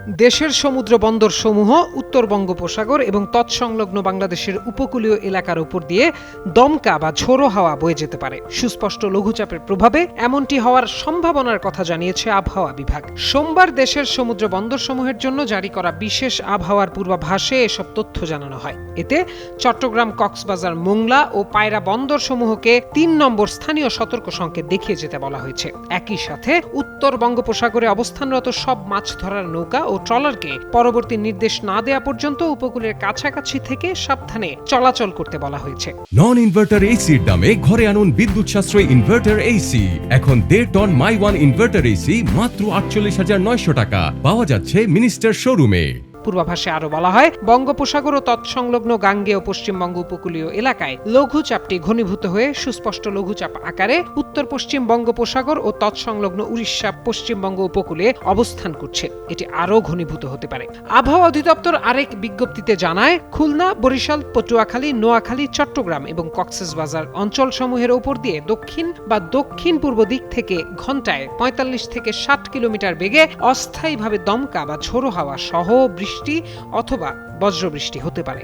দেশের সমুদ্র বন্দর সমূহ উত্তর বঙ্গোপসাগর এবং তৎসংলগ্ন বাংলাদেশের উপকূলীয় এলাকার উপর দিয়ে দমকা বা ঝোড়ো হাওয়া বয়ে যেতে পারে। সুস্পষ্ট লঘুচাপের প্রভাবে এমনটি হওয়ার সম্ভাবনার কথা জানিয়েছে আবহাওয়া বিভাগ। সোমবার দেশের সমুদ্র বন্দরসমূহের জন্য জারি করা বিশেষ আবহাওয়ার পূর্বাভাসে এসব তথ্য জানানো হয়। এতে চট্টগ্রাম, কক্সবাজার, মোংলা ও পায়রা বন্দর সমূহকে ৩ নম্বর স্থানীয় সতর্ক সংকেত দেখিয়ে যেতে বলা হয়েছে। একই সাথে উত্তর বঙ্গোপসাগরে অবস্থানরত সব মাছ ধরার নৌকা ও ট্রলারকে পরবর্তী নির্দেশ না দেয়া পর্যন্ত উপকূলের কাছাকাছি থেকে সাবধানে চলাচল করতে বলা হয়েছে। নন ইনভার্টার এসির দামে ঘরে আনুন বিদ্যুৎ সাশ্রয়ী ইনভার্টার এসি। এখন 1.5 ton my one inverter AC মাত্র 48,900 টাকা পাওয়া যাচ্ছে মিনিস্টার শোরুমে। পূর্বাভাসে আরো বলা হয়, বঙ্গোপসাগর ও তৎসংলগ্ন গাঙ্গেয় পশ্চিমবঙ্গ উপকূলীয় এলাকায় লঘুচাপটি ঘনীভূত হয়ে সুস্পষ্ট লঘুচাপ আকারে উত্তর পশ্চিম বঙ্গোপসাগর ও তৎসংলগ্ন উড়িষ্যা, পশ্চিমবঙ্গ উপকূলে অবস্থান করছে। এটি আরো ঘনীভূত হতে পারে। আবহাওয়া অধিদপ্তর আরেক বিজ্ঞপ্তিতে জানায়, খুলনা, বরিশাল, পটুয়াখালী, নোয়াখালী, চট্টগ্রাম এবং কক্সবাজার অঞ্চলসমূহের উপর দিয়ে দক্ষিণ বা দক্ষিণ পূর্ব দিক থেকে ঘন্টায় 45 থেকে 60 কিলোমিটার বেগে অস্থায়ীভাবে দমকা বা ঝোড়ো হাওয়া সহ বৃষ্টি অথবা বজ্রবৃষ্টি হতে পারে।